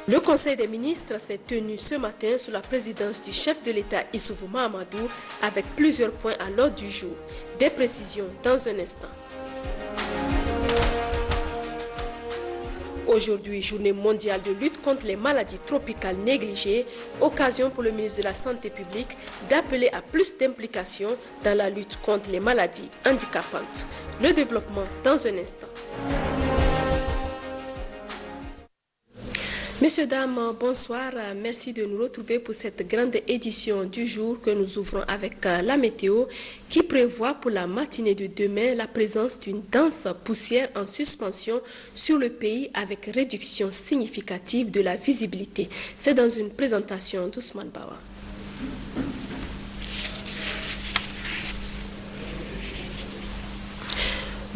Le Conseil des ministres s'est tenu ce matin sous la présidence du chef de l'État Issoufou Mahamadou avec plusieurs points à l'ordre du jour. Des précisions dans un instant. Aujourd'hui, journée mondiale de lutte contre les maladies tropicales négligées, occasion pour le ministre de la Santé publique d'appeler à plus d'implication dans la lutte contre les maladies handicapantes. Le développement dans un instant. Messieurs, dames, bonsoir. Merci de nous retrouver pour cette grande édition du jour que nous ouvrons avec la météo qui prévoit pour la matinée de demain la présence d'une dense poussière en suspension sur le pays avec réduction significative de la visibilité. C'est dans une présentation d'Ousmane Bawa.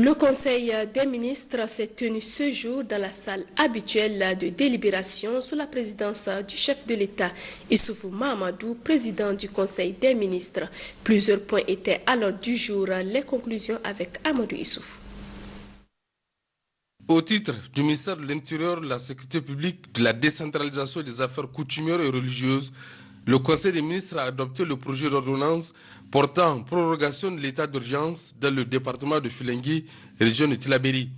Le Conseil des ministres s'est tenu ce jour dans la salle habituelle de délibération sous la présidence du chef de l'État, Issoufou Mahamadou, président du Conseil des ministres. Plusieurs points étaient à l'ordre du jour. Les conclusions avec Amadou Issoufou. Au titre du ministère de l'Intérieur, de la Sécurité publique, de la décentralisation des affaires coutumières et religieuses, le Conseil des ministres a adopté le projet d'ordonnance portant prorogation de l'état d'urgence dans le département de Filengue, région de Tillabéri.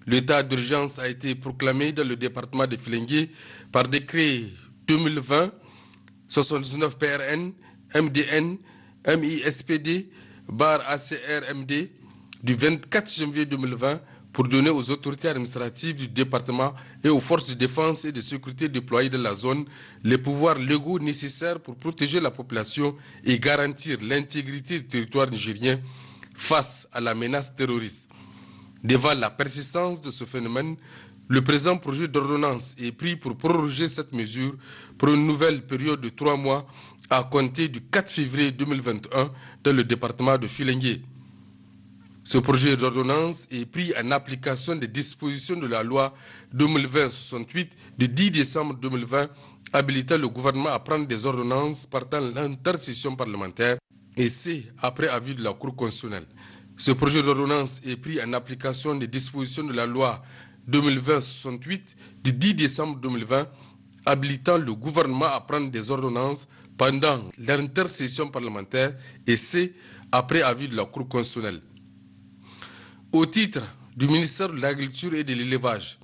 L'état d'urgence a été proclamé dans le département de Filengue par décret 2020-79 PRN, MDN, MISPD, ACRMD du 24 janvier 2020 pour donner aux autorités administratives du département et aux forces de défense et de sécurité déployées dans la zone les pouvoirs légaux nécessaires pour protéger la population et garantir l'intégrité du territoire nigérien face à la menace terroriste. Devant la persistance de ce phénomène, le présent projet d'ordonnance est pris pour proroger cette mesure pour une nouvelle période de 3 mois à compter du 4 février 2021 dans le département de Filengue. Ce projet d'ordonnance est pris en application des dispositions de la loi 2020-68 du 10 décembre 2020 habilitant le gouvernement à prendre des ordonnances partant l'intercession parlementaire et c'est après avis de la Cour constitutionnelle. Ce projet d'ordonnance est pris en application des dispositions de la loi 2020-68 du 10 décembre 2020 habilitant le gouvernement à prendre des ordonnances pendant l'intercession parlementaire et c'est après avis de la Cour constitutionnelle. Au titre du ministère de l'Agriculture et de l'Élevage,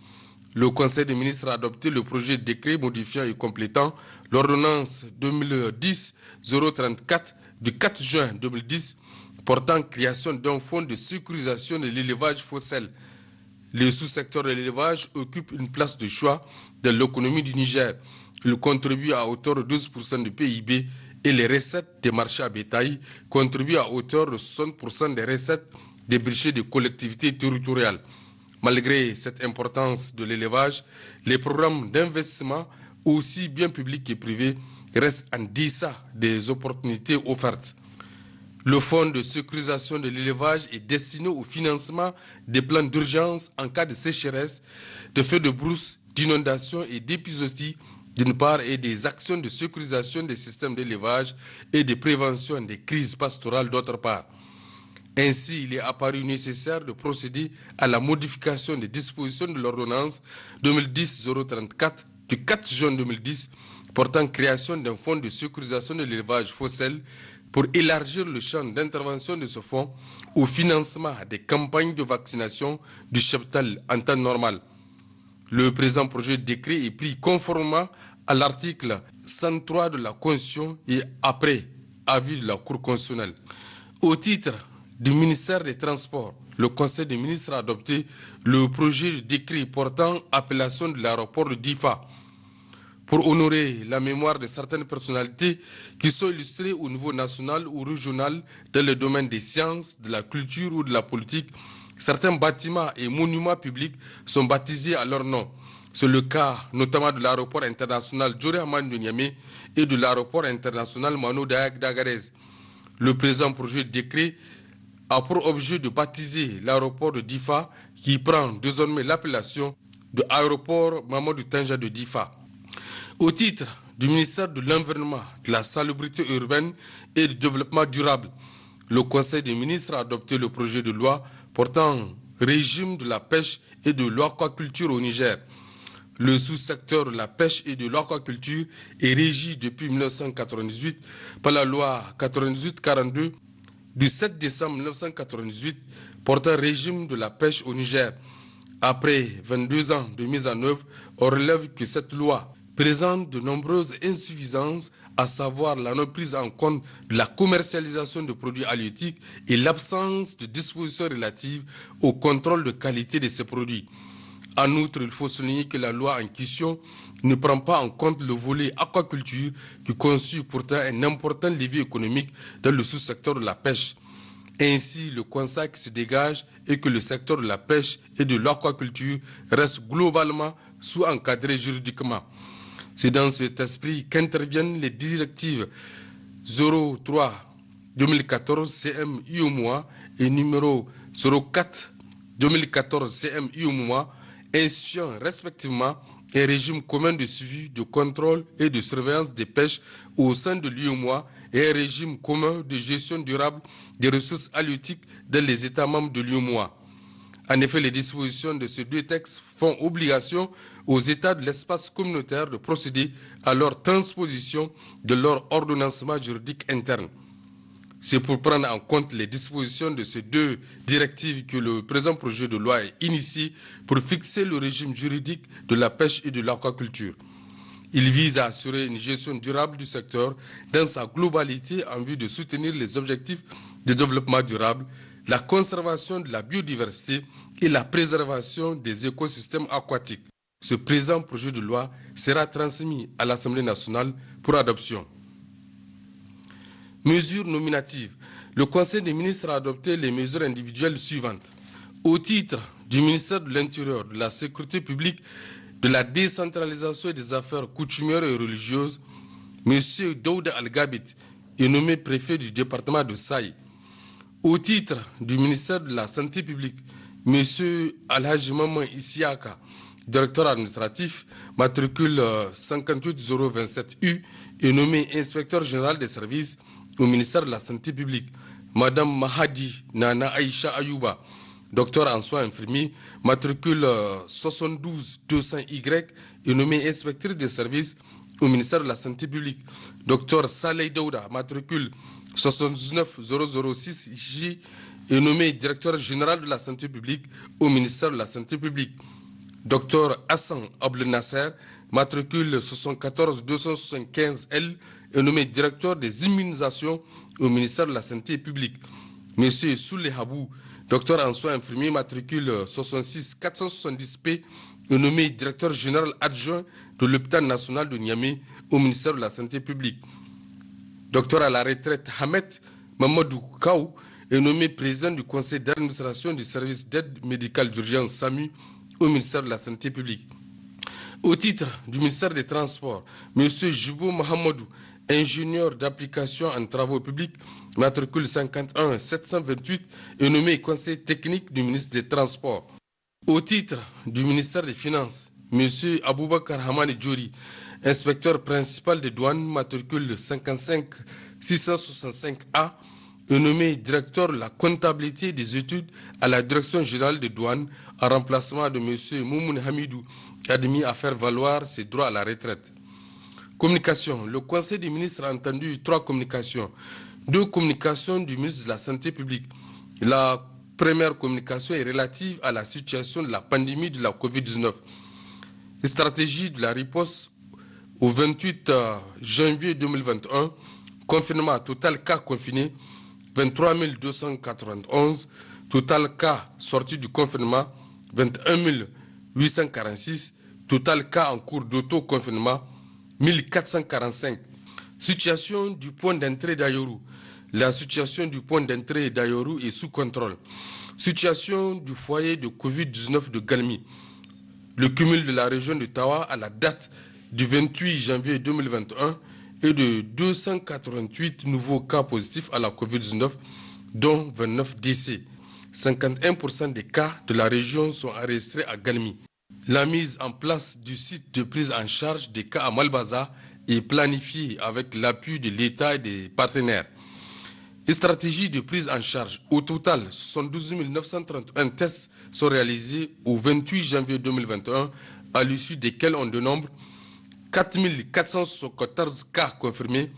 le Conseil des ministres a adopté le projet de décret modifiant et complétant l'ordonnance 2010-034 du 4 juin 2010 portant création d'un fonds de sécurisation de l'élevage fossile. Le sous-secteur de l'élevage occupe une place de choix dans l'économie du Niger. Il contribue à hauteur de 12% du PIB et les recettes des marchés à bétail contribuent à hauteur de 60% des recettes des budgets des collectivités territoriales. Malgré cette importance de l'élevage, les programmes d'investissement, aussi bien publics que privés, restent en deçà des opportunités offertes. Le fonds de sécurisation de l'élevage est destiné au financement des plans d'urgence en cas de sécheresse, de feux de brousse, d'inondations et d'épizooties d'une part et des actions de sécurisation des systèmes d'élevage et de prévention des crises pastorales d'autre part. Ainsi, il est apparu nécessaire de procéder à la modification des dispositions de l'ordonnance 2010-034 du 4 juin 2010 portant création d'un fonds de sécurisation de l'élevage fossile pour élargir le champ d'intervention de ce fonds au financement des campagnes de vaccination du cheptel en temps normal. Le présent projet de décret est pris conformément à l'article 103 de la Constitution et après avis de la Cour constitutionnelle. Au titre du ministère des Transports, le Conseil des ministres a adopté le projet de décret portant appellation de l'aéroport de Difa pour honorer la mémoire de certaines personnalités qui sont illustrées au niveau national ou régional dans le domaine des sciences, de la culture ou de la politique. Certains bâtiments et monuments publics sont baptisés à leur nom. C'est le cas notamment de l'aéroport international Djoré Hamani de Niamey et de l'aéroport international Mano Dayak d'Agadez. Le présent projet de décret a pour objet de baptiser l'aéroport de Difa qui prend désormais l'appellation de aéroport Mamadou Tanja de Difa. Au titre du ministère de l'Environnement, de la Salubrité urbaine et du Développement durable, le Conseil des ministres a adopté le projet de loi portant régime de la pêche et de l'aquaculture au Niger. Le sous-secteur de la pêche et de l'aquaculture est régi depuis 1998 par la loi 98-42 du 7 décembre 1998 portant régime de la pêche au Niger. Après 22 ans de mise en œuvre, on relève que cette loi présente de nombreuses insuffisances, à savoir la non prise en compte de la commercialisation de produits halieutiques et l'absence de dispositions relatives au contrôle de qualité de ces produits. En outre, il faut souligner que la loi en question ne prend pas en compte le volet aquaculture qui constitue pourtant un important levier économique dans le sous-secteur de la pêche. Ainsi, le constat qui se dégage est que le secteur de la pêche et de l'aquaculture reste globalement sous-encadré juridiquement. C'est dans cet esprit qu'interviennent les directives 03-2014 CM-UOMOA et numéro 04-2014 CM-UOMOA, instituant respectivement un régime commun de suivi, de contrôle et de surveillance des pêches au sein de l'UOMOA et un régime commun de gestion durable des ressources halieutiques dans les États membres de l'UOMOA. En effet, les dispositions de ces deux textes font obligation aux États de l'espace communautaire de procéder à leur transposition de leur ordonnancement juridique interne. C'est pour prendre en compte les dispositions de ces deux directives que le présent projet de loi est initié pour fixer le régime juridique de la pêche et de l'aquaculture. Il vise à assurer une gestion durable du secteur dans sa globalité en vue de soutenir les objectifs de développement durable, la conservation de la biodiversité et la préservation des écosystèmes aquatiques. Ce présent projet de loi sera transmis à l'Assemblée nationale pour adoption. Mesures nominatives. Le Conseil des ministres a adopté les mesures individuelles suivantes. Au titre du ministère de l'Intérieur, de la Sécurité publique, de la décentralisation et des affaires coutumières et religieuses, M. Daouda Al-Gabit est nommé préfet du département de Saï. Au titre du ministère de la Santé publique, M. Alhaji Maman Isiaka, directeur administratif, matricule 58027U, est nommé inspecteur général des services au ministère de la Santé publique. Madame Mahadi Nana Aïcha Ayouba, docteur en soins infirmiers, matricule 72200Y, est nommée inspectrice des services au ministère de la Santé publique. Docteur Saleh Daouda, matricule 79006J, est nommé directeur général de la santé publique au ministère de la Santé publique. Docteur Hassan Abdel Nasser, matricule 74275L, est nommé directeur des immunisations au ministère de la Santé publique. Monsieur Souley Habou, docteur en soins infirmiers, matricule 66470P, est nommé directeur général adjoint de l'hôpital national de Niamey au ministère de la Santé publique. Docteur à la retraite Hamed Mamadou Kaou est nommé président du conseil d'administration du service d'aide médicale d'urgence SAMU au ministère de la Santé publique. Au titre du ministère des Transports, M. Jibo Mahamadou, ingénieur d'application en travaux publics, matricule 51728, est nommé conseiller technique du ministre des Transports. Au titre du ministère des Finances, M. Aboubakar Hamani Djouri, inspecteur principal des douanes, matricule 55665A, est nommé directeur de la comptabilité des études à la direction générale des douanes en remplacement de M. Moumoun Hamidou, admis à faire valoir ses droits à la retraite. Communication. Le Conseil des ministres a entendu 3 communications. 2 communications du ministre de la Santé publique. La première communication est relative à la situation de la pandémie de la COVID-19. La stratégie de la riposte au 28 janvier 2021, confinement total cas confinés, 23 291, total cas sortis du confinement, 21 846, total cas en cours d'auto-confinement, 1445. Situation du point d'entrée d'Ayoru. La situation du point d'entrée d'Ayoru est sous contrôle. Situation du foyer de Covid-19 de Galmi. Le cumul de la région de Tawa à la date du 28 janvier 2021 est de 288 nouveaux cas positifs à la Covid-19, dont 29 décès. 51% des cas de la région sont enregistrés à Galmi. La mise en place du site de prise en charge des cas à Malbaza est planifiée avec l'appui de l'État et des partenaires. Une stratégie de prise en charge. Au total, 72 931 tests sont réalisés au 28 janvier 2021 à l'issue desquels on dénombre 4 414 cas confirmés,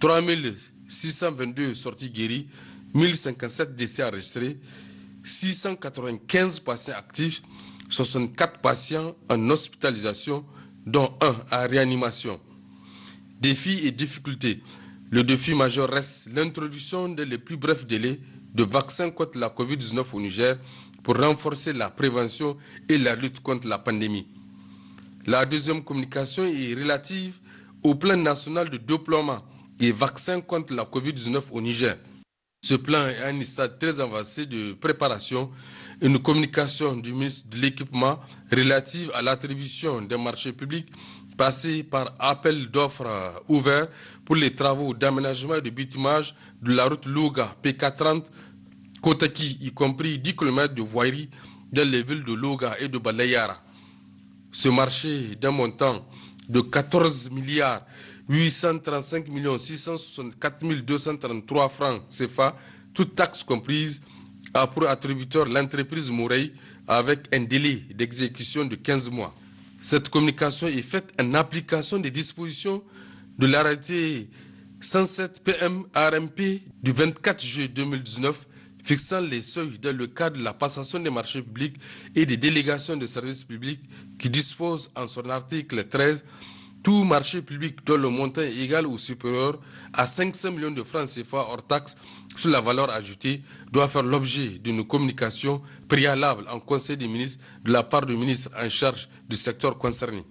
3 622 sorties guéries, 1057 décès enregistrés, 695 patients actifs, 64 patients en hospitalisation, dont 1 en réanimation. Défis et difficultés. Le défi majeur reste l'introduction dans les plus brefs délais de vaccins contre la COVID-19 au Niger pour renforcer la prévention et la lutte contre la pandémie. La deuxième communication est relative au plan national de déploiement et vaccins contre la COVID-19 au Niger. Ce plan est à un stade très avancé de préparation. Une communication du ministre de l'Équipement relative à l'attribution des marchés publics passée par appel d'offres ouvert pour les travaux d'aménagement et de bitumage de la route Louga PK30 Kotaki, y compris 10 km de voirie dans les villes de Louga et de Balayara. Ce marché d'un montant de 14 milliards 835 664 233 francs CFA, toutes taxes comprises, a pour attributeur l'entreprise Mourey avec un délai d'exécution de 15 mois. Cette communication est faite en application des dispositions de l'arrêté 107 PM-RMP du 24 juillet 2019 fixant les seuils dans le cadre de la passation des marchés publics et des délégations de services publics qui dispose en son article 13 tout marché public dont le montant est égal ou supérieur à 500 millions de francs CFA hors taxe sur la valeur ajoutée doit faire l'objet d'une communication préalable en Conseil des ministres de la part du ministre en charge du secteur concerné.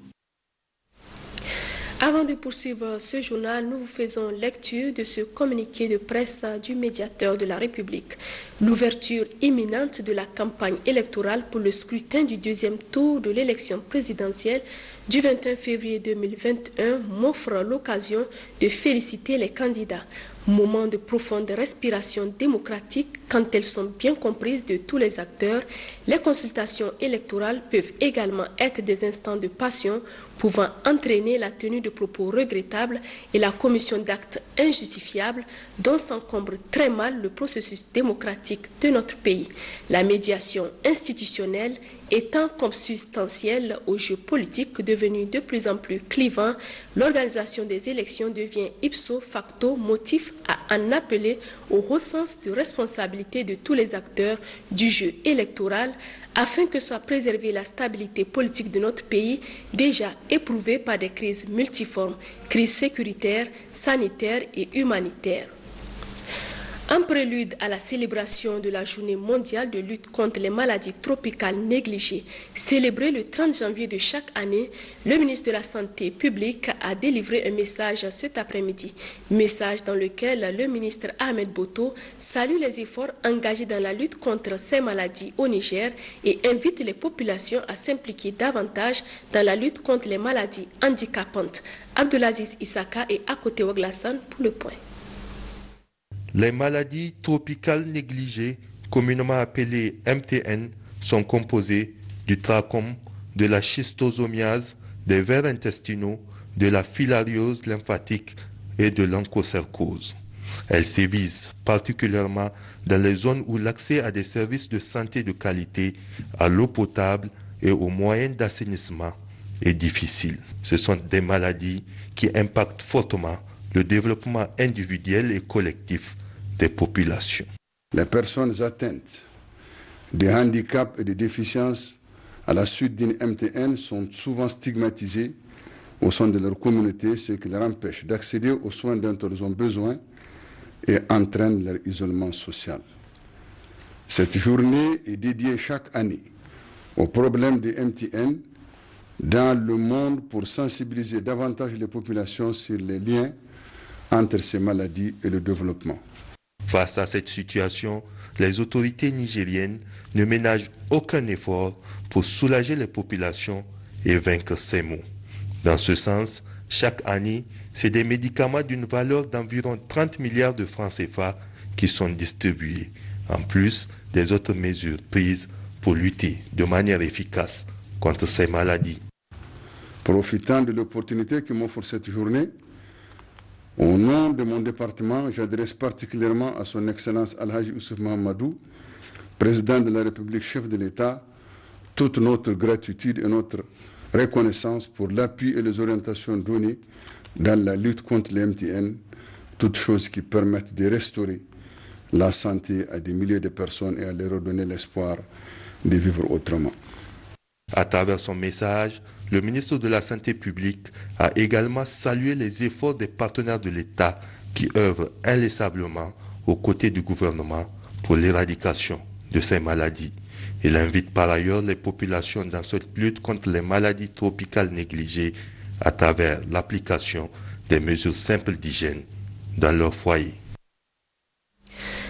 Avant de poursuivre ce journal, nous vous faisons lecture de ce communiqué de presse du médiateur de la République. L'ouverture imminente de la campagne électorale pour le scrutin du deuxième tour de l'élection présidentielle du 21 février 2021 m'offre l'occasion de féliciter les candidats. Moment de profonde respiration démocratique quand elles sont bien comprises de tous les acteurs, les consultations électorales peuvent également être des instants de passion pouvant entraîner la tenue de propos regrettables et la commission d'actes injustifiables dont s'encombre très mal le processus démocratique de notre pays. La médiation institutionnelle étant consubstantielle au jeu politique devenu de plus en plus clivant, l'organisation des élections devient ipso facto motif à en appeler au haut sens de responsabilité de tous les acteurs du jeu électoral afin que soit préservée la stabilité politique de notre pays déjà éprouvée par des crises multiformes, crises sécuritaires, sanitaires et humanitaires. En prélude à la célébration de la Journée mondiale de lutte contre les maladies tropicales négligées, célébrée le 30 janvier de chaque année, le ministre de la Santé publique a délivré un message cet après-midi. Message dans lequel le ministre Ahmed Boto salue les efforts engagés dans la lutte contre ces maladies au Niger et invite les populations à s'impliquer davantage dans la lutte contre les maladies handicapantes. Abdelaziz Issaka est à côté de Waglassan pour le point. Les maladies tropicales négligées, communément appelées MTN, sont composées du trachome, de la schistosomiase, des vers intestinaux, de la filariose lymphatique et de l'onchocercose. Elles sévissent particulièrement dans les zones où l'accès à des services de santé de qualité, à l'eau potable et aux moyens d'assainissement est difficile. Ce sont des maladies qui impactent fortement le développement individuel et collectif des populations. Les personnes atteintes de handicaps et de déficiences à la suite d'une MTN sont souvent stigmatisées au sein de leur communauté, ce qui leur empêche d'accéder aux soins dont elles ont besoin et entraîne leur isolement social. Cette journée est dédiée chaque année au problème de MTN dans le monde pour sensibiliser davantage les populations sur les liens entre ces maladies et le développement. Face à cette situation, les autorités nigériennes ne ménagent aucun effort pour soulager les populations et vaincre ces maux. Dans ce sens, chaque année, c'est des médicaments d'une valeur d'environ 30 milliards de francs CFA qui sont distribués, en plus des autres mesures prises pour lutter de manière efficace contre ces maladies. Profitant de l'opportunité que m'offre cette journée, au nom de mon département, j'adresse particulièrement à son Excellence Al-Haji Ousseif Mahamadou, président de la République, chef de l'État, toute notre gratitude et notre reconnaissance pour l'appui et les orientations données dans la lutte contre les MTN, toutes choses qui permettent de restaurer la santé à des milliers de personnes et à leur redonner l'espoir de vivre autrement. À travers son message, le ministre de la Santé publique a également salué les efforts des partenaires de l'État qui œuvrent inlassablement aux côtés du gouvernement pour l'éradication de ces maladies. Il invite par ailleurs les populations dans cette lutte contre les maladies tropicales négligées à travers l'application des mesures simples d'hygiène dans leur foyer.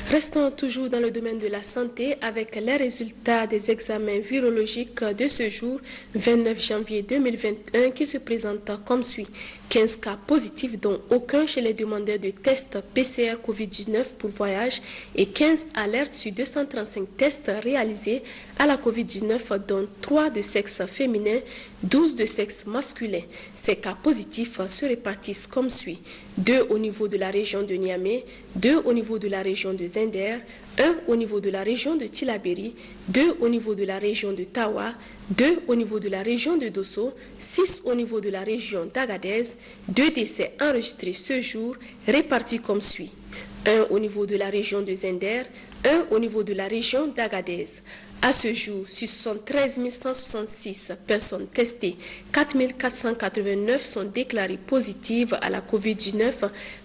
Restons toujours dans le domaine de la santé avec les résultats des examens virologiques de ce jour, 29 janvier 2021, qui se présentent comme suit. 15 cas positifs, dont aucun chez les demandeurs de tests PCR Covid-19 pour voyage et 15 alertes sur 235 tests réalisés à la Covid-19, dont 3 de sexe féminin, 12 de sexe masculin. Ces cas positifs se répartissent comme suit. 2 au niveau de la région de Niamey, 2 au niveau de la région de Zender, 1 au niveau de la région de Tillabéri, 2 au niveau de la région de Tawa, 2 au niveau de la région de Dosso, 6 au niveau de la région d'Agadez, 2 décès enregistrés ce jour répartis comme suit. 1 au niveau de la région de Zender, 1 au niveau de la région d'Agadez. À ce jour, sur 73 166 personnes testées, 4 489 sont déclarées positives à la COVID-19,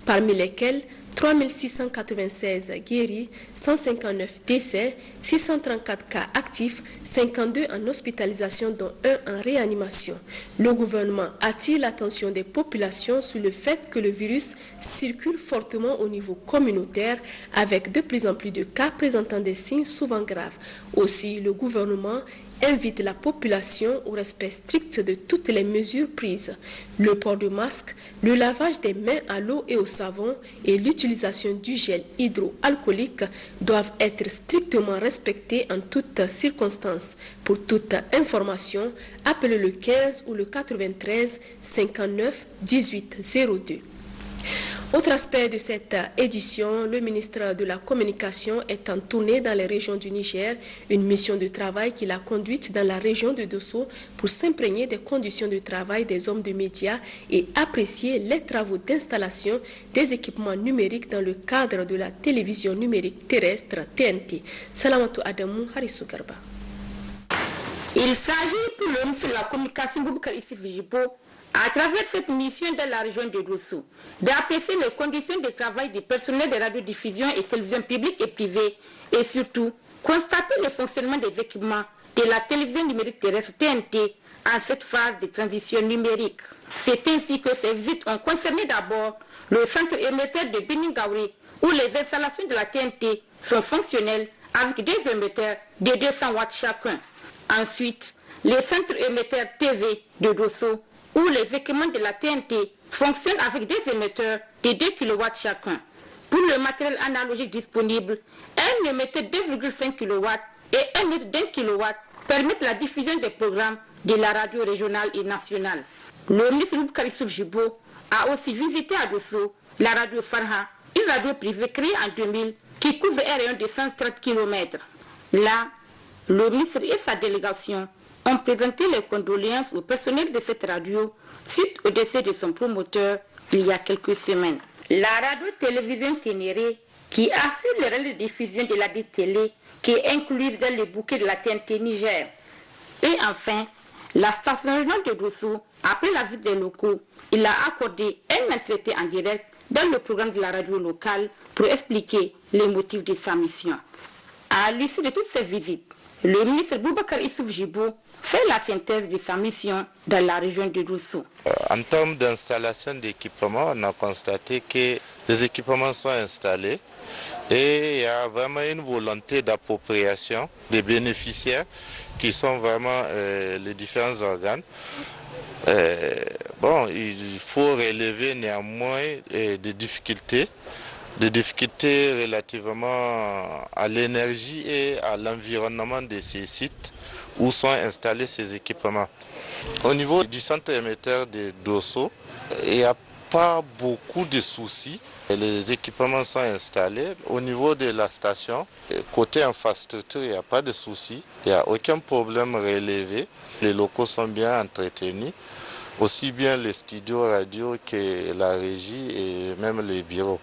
parmi lesquelles 3 696 guéris, 159 décès, 634 cas actifs, 52 en hospitalisation dont 1 en réanimation. Le gouvernement attire l'attention des populations sur le fait que le virus circule fortement au niveau communautaire avec de plus en plus de cas présentant des signes souvent graves. Aussi, le gouvernement invite la population au respect strict de toutes les mesures prises. Le port de masque, le lavage des mains à l'eau et au savon et l'utilisation du gel hydroalcoolique doivent être strictement respectés en toutes circonstances. Pour toute information, appelez le 15 ou le 93 59 18 02. Autre aspect de cette édition, le ministre de la Communication est en tournée dans les régions du Niger, une mission de travail qu'il a conduite dans la région de Dosso pour s'imprégner des conditions de travail des hommes de médias et apprécier les travaux d'installation des équipements numériques dans le cadre de la télévision numérique terrestre TNT. Salamatou Adamou, Harissou Garba. Il s'agit pour le ministre de la Communication, Boubacar Issif Jibo, à travers cette mission dans la région de Dosso, d'apprécier les conditions de travail des personnels de radiodiffusion et télévision publique et privée et surtout constater le fonctionnement des équipements de la télévision numérique terrestre TNT en cette phase de transition numérique. C'est ainsi que ces visites ont concerné d'abord le centre émetteur de Beningaouri où les installations de la TNT sont fonctionnelles avec des émetteurs de 200 watts chacun. Ensuite, les centres émetteurs TV de Dosso où les équipements de la TNT fonctionnent avec des émetteurs de 2 kW chacun. Pour le matériel analogique disponible, un émetteur de 2,5 kW et un autre d'1 kW permettent la diffusion des programmes de la radio régionale et nationale. Le ministre Boubacar Issif Jibo a aussi visité à Dosso la radio Farha, une radio privée créée en 2000 qui couvre un rayon de 130 km. Là, le ministre et sa délégation ont présenté les condoléances au personnel de cette radio suite au décès de son promoteur il y a quelques semaines. La radio-télévision Ténéré, qui assure le relais de diffusion de la télé, qui est incluse dans le bouquet de la TNT Niger. Et enfin, la station régionale de Dosso, après la visite des locaux, il a accordé un entretien en direct dans le programme de la radio locale pour expliquer les motifs de sa mission. À l'issue de toutes ces visites, le ministre Boubacar Issif Jibo fait la synthèse de sa mission dans la région de Dosso. En termes d'installation d'équipements, on a constaté que les équipements sont installés et il y a vraiment une volonté d'appropriation des bénéficiaires qui sont vraiment les différents organes. Il faut relever néanmoins des difficultés relativement à l'énergie et à l'environnement de ces sites où sont installés ces équipements. Au niveau du centre émetteur de Dosso, il y a pas beaucoup de soucis. Les équipements sont installés. Au niveau de la station, côté infrastructure, il n'y a pas de soucis. Il n'y a aucun problème relevé. Les locaux sont bien entretenus. Aussi bien les studios radio que la régie et même les bureaux.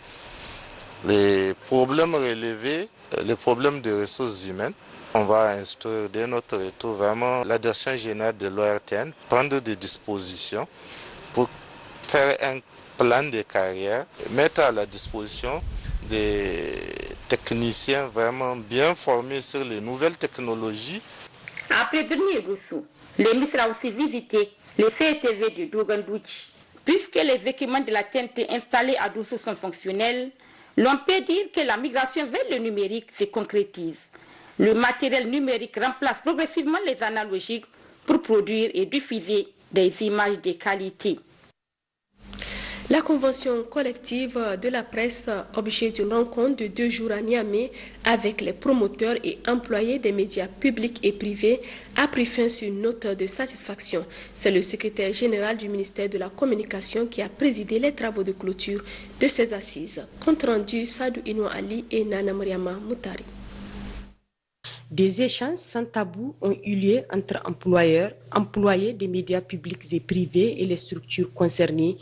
Les problèmes relevés, les problèmes de ressources humaines, on va instruire dès notre retour vraiment la direction générale de l'ORTN, prendre des dispositions pour faire un plan de carrière, mettre à la disposition des techniciens vraiment bien formés sur les nouvelles technologies. Après Birni Roussou, le ministre a aussi visité le CETV de Dougandouchi. Puisque les équipements de la TNT installés à Doussou sont fonctionnels, l'on peut dire que la migration vers le numérique se concrétise. Le matériel numérique remplace progressivement les analogiques pour produire et diffuser des images de qualité. La convention collective de la presse, objet d'une rencontre de 2 jours à Niamey avec les promoteurs et employés des médias publics et privés, a pris fin sur une note de satisfaction. C'est le secrétaire général du ministère de la Communication qui a présidé les travaux de clôture de ces assises. Compte rendu, Sadou Ino Ali et Nana Mariama Moutari. Des échanges sans tabou ont eu lieu entre employeurs, employés des médias publics et privés et les structures concernées